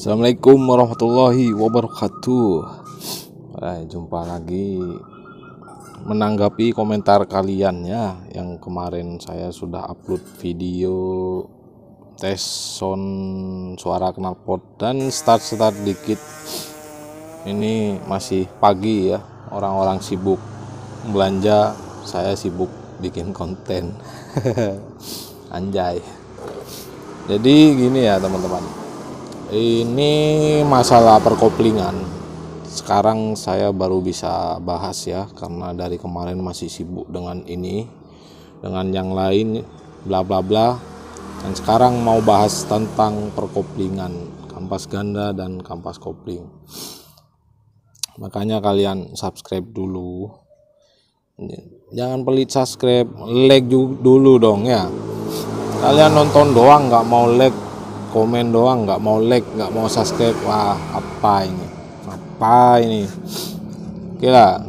Assalamualaikum warahmatullahi wabarakatuh. Jumpa lagi menanggapi komentar kalian ya. Yang kemarin saya sudah upload video tes sound suara knalpot dan start dikit. Ini masih pagi ya, orang-orang sibuk belanja, saya sibuk bikin konten. Anjay. Jadi gini ya teman-teman, ini masalah perkoplingan. Sekarang saya baru bisa bahas ya, karena dari kemarin masih sibuk dengan ini, dengan yang lain, bla bla bla. Dan sekarang mau bahas tentang perkoplingan, kampas ganda dan kampas kopling. Makanya kalian subscribe dulu. Jangan pelit subscribe, like dulu dong ya. Kalian nonton doang nggak mau like, komen doang nggak mau like, nggak mau subscribe. Wah, apa ini oke lah,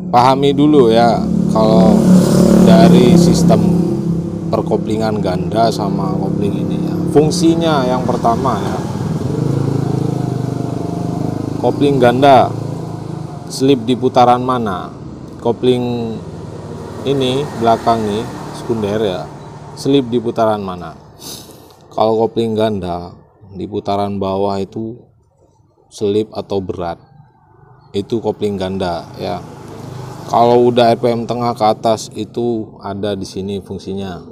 pahami dulu ya kalau dari sistem perkoplingan ganda sama kopling ini ya. Fungsinya yang pertama ya, kopling ganda selip di putaran mana, kopling ini belakang nih sekunder ya, selip di putaran mana. Kalau kopling ganda di putaran bawah itu selip atau berat, itu kopling ganda ya. Kalau udah RPM tengah ke atas itu ada di sini fungsinya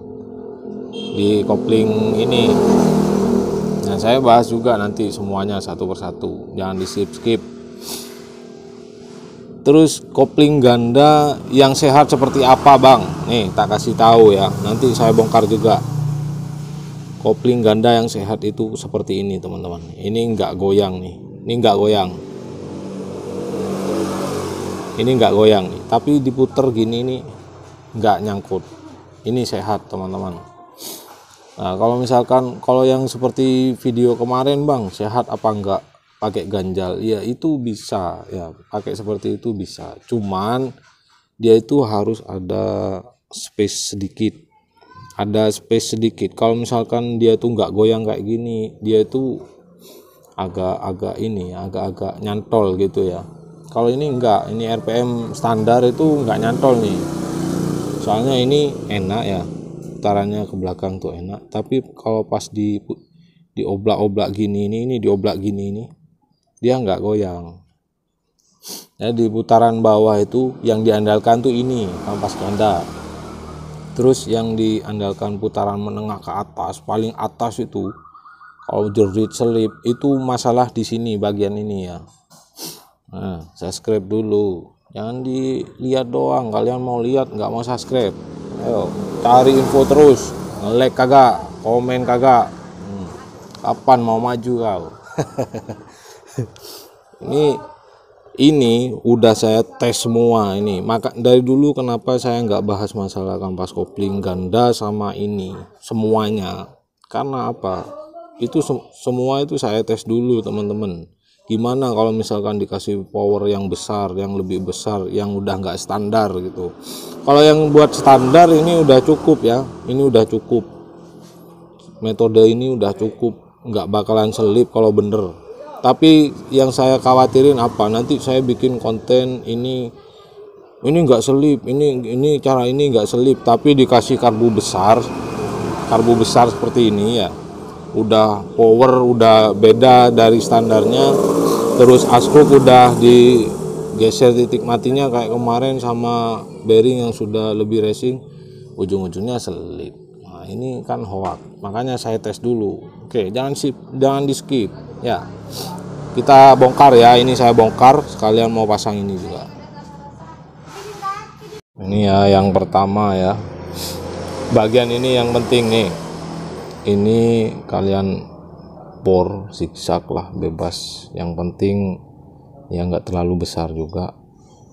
di kopling ini. Nah, saya bahas juga nanti semuanya satu persatu, jangan di skip. Terus kopling ganda yang sehat seperti apa bang? Nih tak kasih tahu ya, nanti saya bongkar juga. Kopling ganda yang sehat itu seperti ini teman-teman. Ini enggak goyang nih. Ini enggak goyang. Ini enggak goyang nih. Tapi diputer gini nih enggak nyangkut. Ini sehat teman-teman. Nah, kalau misalkan kalau yang seperti video kemarin bang, sehat apa enggak pakai ganjal? Ya itu bisa ya, pakai seperti itu bisa. Cuman dia itu harus ada space sedikit. Ada space sedikit. Kalau misalkan dia tuh nggak goyang kayak gini, dia itu agak-agak nyantol gitu ya. Kalau ini enggak, ini RPM standar itu nggak nyantol nih. Soalnya ini enak ya, putarannya ke belakang tuh enak. Tapi kalau pas di oblak-oblak gini ini dioblak gini ini, dia nggak goyang. Ya, di putaran bawah itu yang diandalkan tuh ini kampas ganda. Terus yang diandalkan putaran menengah ke atas, paling atas itu kalau jerit selip itu masalah di sini bagian ini ya. Nah, subscribe dulu, jangan dilihat doang. Kalian mau lihat nggak mau subscribe, ayo cari info terus, like kagak, komen kagak. Kapan mau maju kau? Ini udah saya tes semua ini. Maka dari dulu kenapa saya nggak bahas masalah kampas kopling ganda sama ini semuanya, karena apa, itu semua itu saya tes dulu teman-teman. Gimana kalau misalkan dikasih power yang besar, yang lebih besar, yang udah nggak standar gitu. Kalau yang buat standar ini udah cukup ya, ini udah cukup, metode ini udah cukup, nggak bakalan selip kalau bener. Tapi yang saya khawatirin apa, nanti saya bikin konten ini nggak selip, ini cara ini nggak selip, tapi dikasih karbu besar seperti ini ya, udah power udah beda dari standarnya, terus askruk udah digeser titik matinya kayak kemarin sama bearing yang sudah lebih racing, ujung-ujungnya selip. Nah, ini kan hoax, makanya saya tes dulu. Oke, jangan di skip ya. Kita bongkar ya, ini saya bongkar sekalian mau pasang ini juga. Ini ya yang pertama ya, bagian ini yang penting nih. Ini kalian bor zigzag lah, bebas, yang penting ya nggak terlalu besar juga.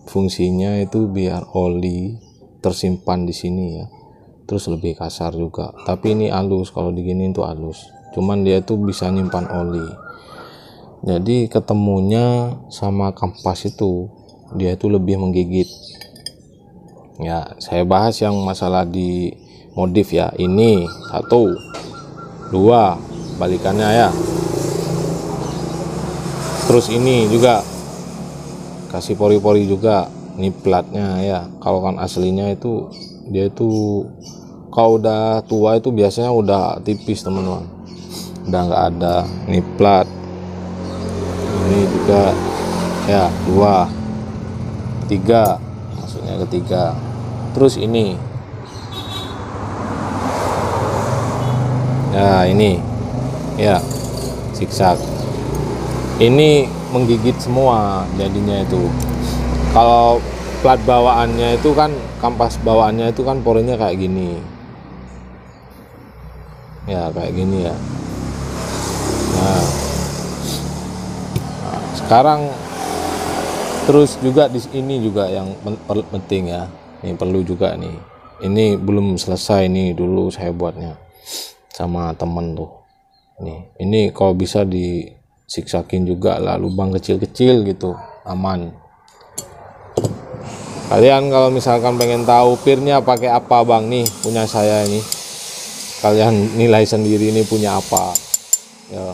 Fungsinya itu biar oli tersimpan di sini ya, terus lebih kasar juga. Tapi ini halus, kalau diginiin tuh halus, cuman dia tuh bisa nyimpan oli. Jadi ketemunya sama kampas itu dia itu lebih menggigit ya. Saya bahas yang masalah di modif ya. Ini 1, 2 balikannya ya. Terus ini juga kasih pori-pori juga. Ini platnya ya. Kalau kan aslinya itu dia itu kalau udah tua itu biasanya udah tipis teman-teman, udah nggak ada. Ini plat, ini juga ya, 2, 3, maksudnya ketiga. Terus ini ya, ini ya zigzag, ini menggigit semua jadinya itu. Kalau plat bawaannya itu kan, kampas bawaannya itu kan porinya kayak gini ya, kayak gini ya. Nah, sekarang terus juga di sini juga yang penting ya, ini perlu juga nih, ini belum selesai nih, dulu saya buatnya sama temen tuh. Ini kalau bisa disiksakin juga lah, lubang kecil-kecil gitu, aman. Kalian kalau misalkan pengen tahu pirnya pakai apa bang, nih punya saya ini, kalian nilai sendiri ini punya apa ya.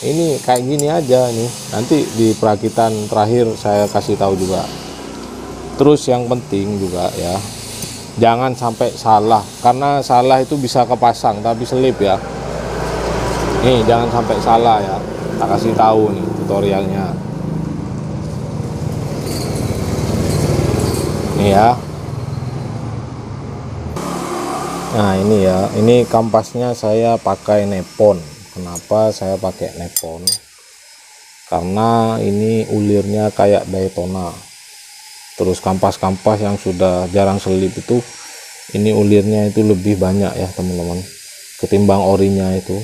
Ini kayak gini aja nih, nanti di perakitan terakhir saya kasih tahu juga. Terus yang penting juga ya, jangan sampai salah, karena salah itu bisa kepasang tapi selip ya. Nih jangan sampai salah ya, tak kasih tahu nih tutorialnya. Nih ya. Nah ini ya, ini kampasnya saya pakai Nippon. Kenapa saya pakai Nippon? Karena ini ulirnya kayak Daytona. Terus kampas-kampas yang sudah jarang selip itu, ini ulirnya itu lebih banyak ya teman-teman, ketimbang orinya itu.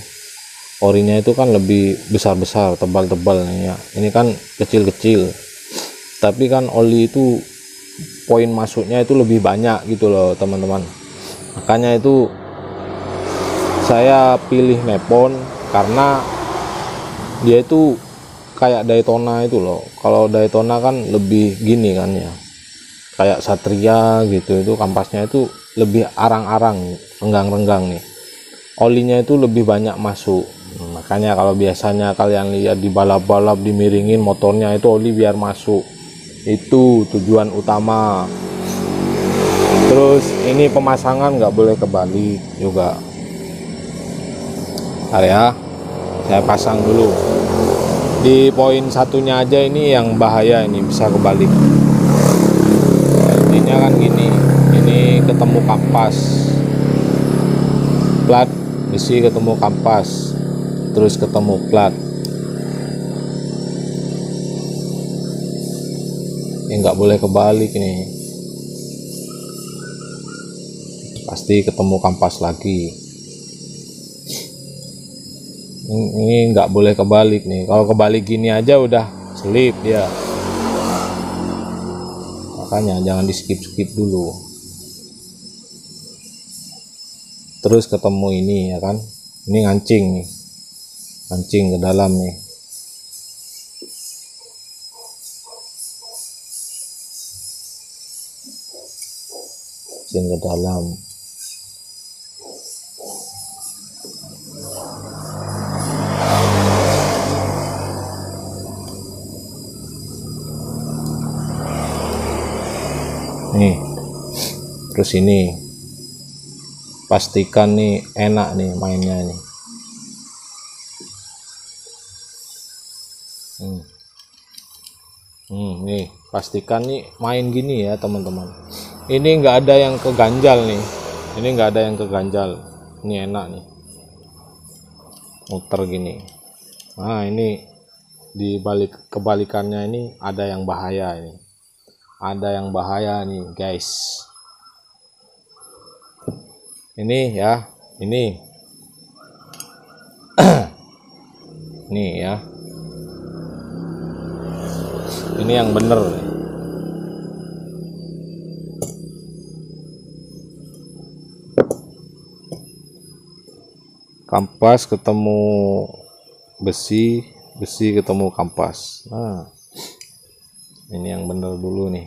Orinya itu kan lebih besar-besar, tebal-tebal nih ya. Ini kan kecil-kecil. Tapi kan oli itu poin masuknya itu lebih banyak gitu loh teman-teman. Makanya itu saya pilih Nippon, karena dia itu kayak Daytona itu loh. Kalau Daytona kan lebih gini kan ya, kayak Satria gitu, itu kampasnya itu lebih arang-arang, renggang-renggang nih. Olinya itu lebih banyak masuk. Makanya kalau biasanya kalian lihat di balap-balap dimiringin motornya itu oli biar masuk. Itu tujuan utama. Terus ini pemasangan nggak boleh kebalik juga. Bentar ya, saya pasang dulu. Di poin satunya aja ini yang bahaya, ini bisa kebalik. Intinya kan gini, ini ketemu kampas, plat besi ketemu kampas, terus ketemu plat. Ini nggak boleh kebalik nih, pasti ketemu kampas lagi. Ini nggak boleh kebalik nih, kalau kebalik gini aja udah selip ya. Makanya jangan di skip dulu. Terus ketemu ini ya kan, ini ngancing nih, ngancing ke dalam nih. Ngancing ke dalam. Nih, terus ini pastikan nih enak nih mainnya nih. Nih pastikan nih main gini ya teman-teman. Ini nggak ada yang keganjal nih, ini nggak ada yang keganjal. Ini enak nih, muter gini. Nah ini di balik kebalikannya ini ada yang bahaya ini, ada yang bahaya nih guys. Ini ya, ini nih ya, ini yang bener nih. Kampas ketemu besi, besi ketemu kampas. Nah ini yang bener dulu nih.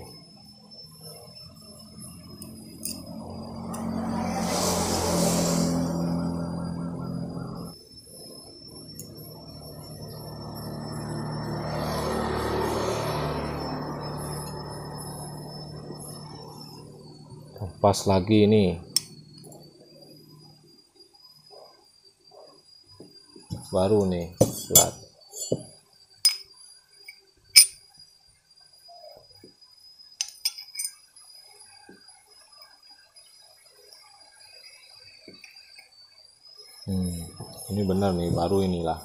lepas lagi ini, baru nih plat. Ini benar nih, baru inilah.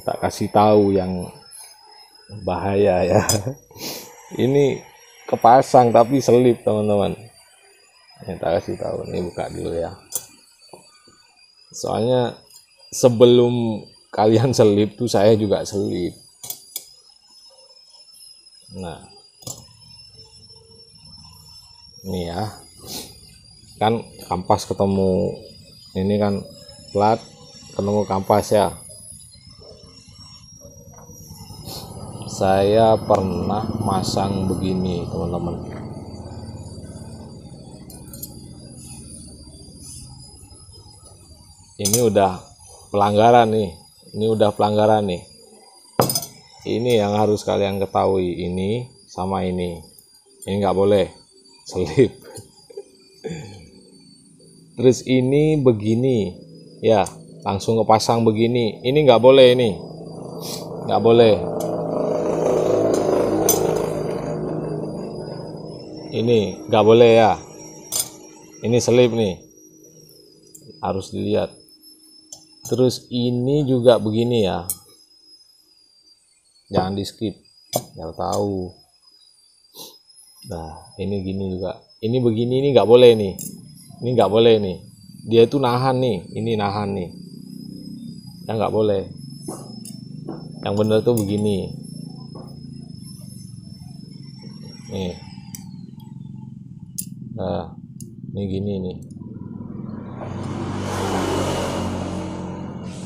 Tak kasih tahu yang bahaya ya. Ini kepasang tapi selip teman-teman. Tak kasih tahu, ini buka dulu ya. Soalnya sebelum kalian selip tuh saya juga selip. Nah, ini ya, kan kampas ketemu, ini kan plat ketemu kampas ya. Saya pernah masang begini teman-teman. Ini udah pelanggaran nih, ini udah pelanggaran nih. Ini yang harus kalian ketahui, ini sama ini nggak boleh selip. Terus ini begini ya, langsung kepasang begini, ini nggak boleh, ini nggak boleh. Ini nggak boleh ya, ini selip nih, harus dilihat. Terus ini juga begini ya, jangan di skip, biar tahu. Nah ini gini juga, ini begini, ini nggak boleh nih, ini nggak boleh nih, dia itu nahan nih, ini nahan nih, ya nggak boleh. Yang bener tuh begini nih. Nah ini gini nih,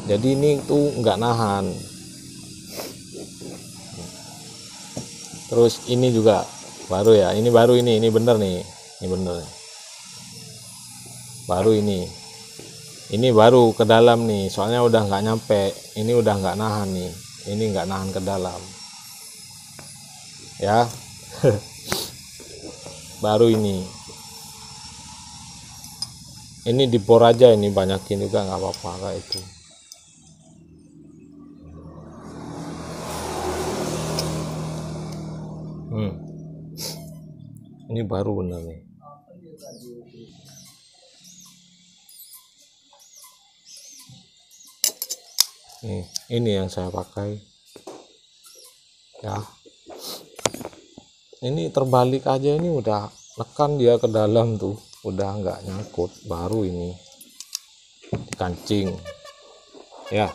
jadi ini tuh nggak nahan. Terus ini juga baru ya, ini baru, ini bener nih, ini bener nih. Baru ini baru ke dalam nih, soalnya udah nggak nyampe, ini udah nggak nahan nih, ini nggak nahan ke dalam ya. Baru ini dibor aja, ini banyakin juga nggak apa-apa kayak itu. Ini baru bener nih. Ini yang saya pakai ya. Ini terbalik aja, ini udah nekan dia ke dalam tuh, udah nggak nyangkut. Baru ini dikancing ya.